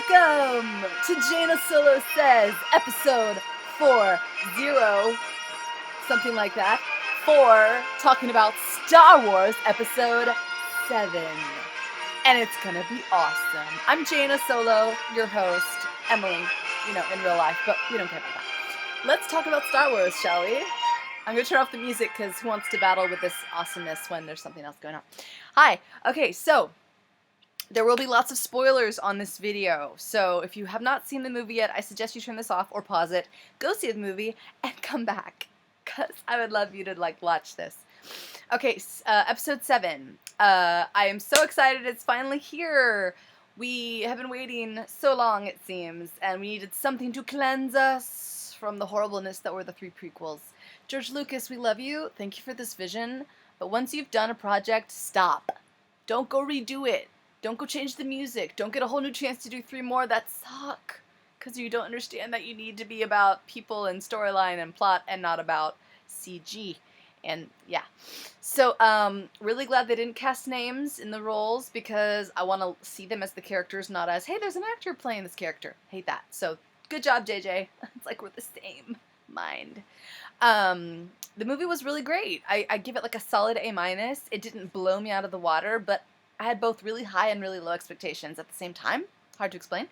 Welcome to Jaina Solo Says, episode 40, something like that, for talking about Star Wars episode 7. And it's gonna be awesome. I'm Jaina Solo, your host, Emily, in real life, but we don't care about that. Let's talk about Star Wars, shall we? I'm gonna turn off the music because who wants to battle with this awesomeness when there's something else going on? Hi. Okay, so there will be lots of spoilers on this video, so if you have not seen the movie yet, I suggest you turn this off or pause it, go see the movie, and come back, because I would love you to, watch this. Okay, episode 7. I am so excited it's finally here! We have been waiting so long, it seems, and we needed something to cleanse us from the horribleness that were the 3 prequels. George Lucas, we love you, thank you for this vision, but once you've done a project, stop. Don't go redo it. Don't go change the music. Don't get a whole new chance to do 3 more that suck. Because you don't understand that you need to be about people and storyline and plot and not about CG. And yeah. So, really glad they didn't cast names in the roles because I want to see them as the characters, not as, hey, there's an actor playing this character. Hate that. So, good job, JJ. It's like we're the same mind. The movie was really great. I give it like a solid A-. It didn't blow me out of the water, but I had both really high and really low expectations at the same time. Hard to explain.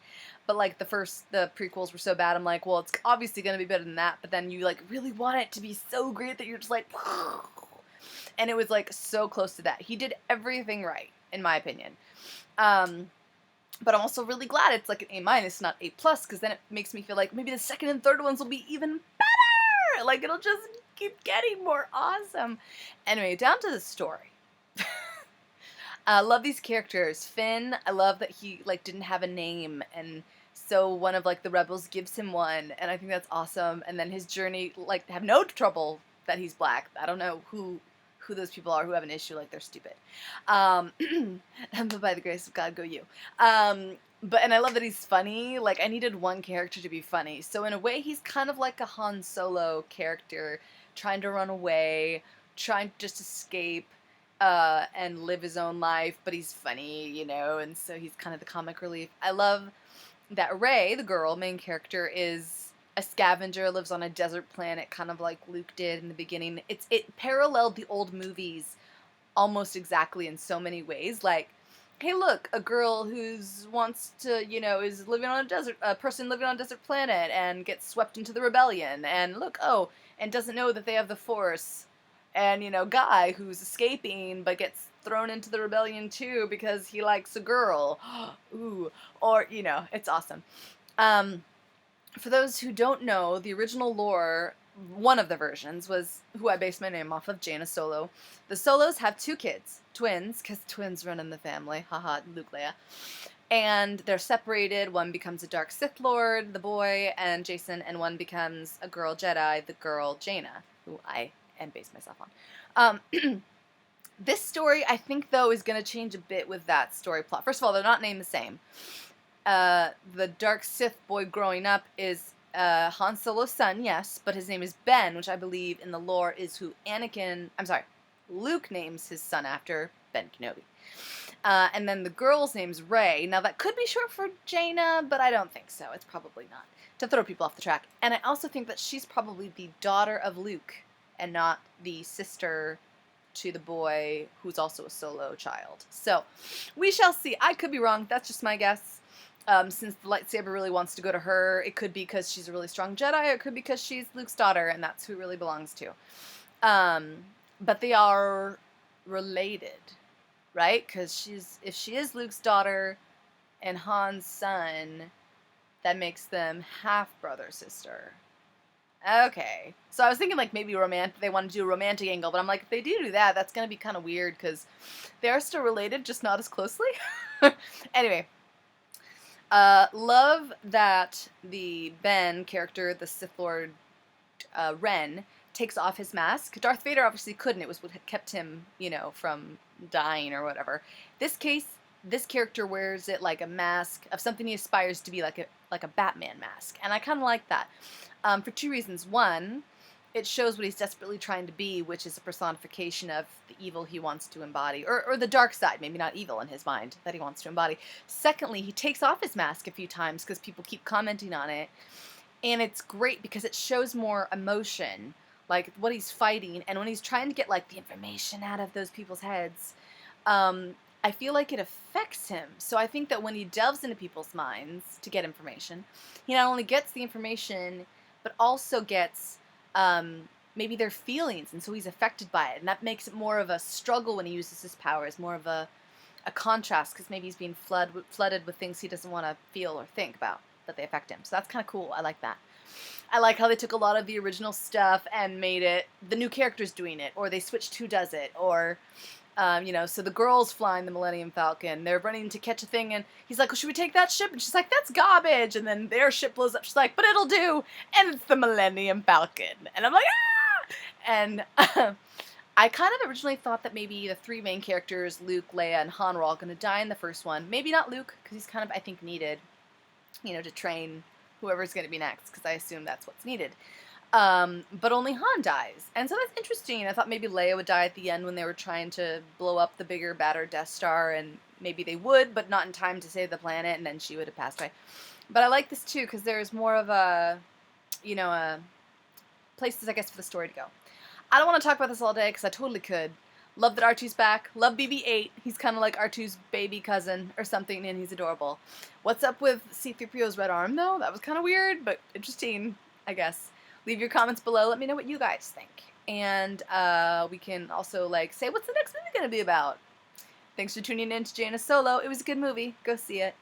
But the prequels were so bad, I'm like, well, it's obviously going to be better than that. But then you really want it to be so great that you're just like, and it was so close to that. He did everything right, in my opinion. But I'm also really glad it's an A-, not A+, because then it makes me feel like maybe the second and third ones will be even better. It'll just keep getting more awesome. Anyway, down to the story. Love these characters. Finn, I love that he didn't have a name, and so one of the rebels gives him one, and I think that's awesome. And then his journey, have no trouble that he's black. I don't know who those people are who have an issue they're stupid. But by the grace of God, go you. And I love that he's funny. I needed one character to be funny. So in a way, he's kind of like a Han Solo character, trying to run away, trying to just escape, and live his own life, but he's funny, and so he's kind of the comic relief. I love that Rey, the girl, main character, is a scavenger, lives on a desert planet, kind of like Luke did in the beginning. It paralleled the old movies almost exactly in so many ways. Hey, look, a girl who's wants to, is living on a person living on a desert planet and gets swept into the rebellion, and look, and doesn't know that they have the Force. And, guy who's escaping but gets thrown into the rebellion too because he likes a girl. Ooh. Or, it's awesome. For those who don't know, the original lore, one of the versions, was who I based my name off of, Jaina Solo. The Solos have 2 kids, twins, because twins run in the family. Haha, Luke, Leia. And they're separated. One becomes a dark Sith Lord, the boy, and Jason, and one becomes a girl Jedi, the girl Jaina, who I base myself on. This story, I think, though, is going to change a bit with that story plot. First of all, they're not named the same. The dark Sith boy growing up is Han Solo's son, yes, but his name is Ben, which I believe in the lore is who Luke names his son after, Ben Kenobi. And then the girl's name's Rey. Now, that could be short for Jaina, but I don't think so. It's probably not. To throw people off the track. And I also think that she's probably the daughter of Luke, and not the sister to the boy who's also a Solo child. So, we shall see. I could be wrong. That's just my guess. Since the lightsaber really wants to go to her, it could be because she's a really strong Jedi, or it could be because she's Luke's daughter, and that's who it really belongs to. But they are related, right? Because if she is Luke's daughter and Han's son, that makes them half-brother-sister. Okay. So I was thinking maybe they want to do a romantic angle, but I'm like, if they do that, that's going to be kind of weird because they are still related, just not as closely. Anyway. Love that the Ben character, the Sith Lord Ren, takes off his mask. Darth Vader obviously couldn't. It was what had kept him, from dying or whatever. This character wears it like a mask of something he aspires to be, like a Batman mask. And I kind of like that. For 2 reasons. One, it shows what he's desperately trying to be, which is a personification of the evil he wants to embody, or the dark side, maybe not evil in his mind, that he wants to embody. Secondly, he takes off his mask a few times because people keep commenting on it, and it's great because it shows more emotion, like what he's fighting, and when he's trying to get like the information out of those people's heads, I feel like it affects him. So I think that when he delves into people's minds to get information, he not only gets the information, but also gets maybe their feelings, and so he's affected by it, and that makes it more of a struggle when he uses his powers, more of a contrast, because maybe he's being flooded with things he doesn't want to feel or think about, but they affect him. So that's kind of cool. I like that. I like how they took a lot of the original stuff and made it the new characters doing it, or they switched who does it, or so the girl's flying the Millennium Falcon. They're running to catch a thing, and he's like, well, should we take that ship? And she's like, that's garbage. And then their ship blows up. She's like, but it'll do. And it's the Millennium Falcon. And I'm like, ah! And I kind of originally thought that maybe the three main characters, Luke, Leia, and Han, were all going to die in the first one. Maybe not Luke, because he's kind of, I think, needed, to train whoever's going to be next, because I assume that's what's needed. But only Han dies. And so that's interesting. I thought maybe Leia would die at the end when they were trying to blow up the bigger, badder Death Star, and maybe they would, but not in time to save the planet, and then she would have passed away. But I like this too, because there's more of places, I guess, for the story to go. I don't want to talk about this all day, because I totally could. Love that R2's back. Love BB-8. He's kind of like R2's baby cousin or something, and he's adorable. What's up with C-3PO's red arm, though? That was kind of weird, but interesting, I guess. Leave your comments below. Let me know what you guys think. And we can also, say, what's the next movie going to be about? Thanks for tuning in to Jaina Solo. It was a good movie. Go see it.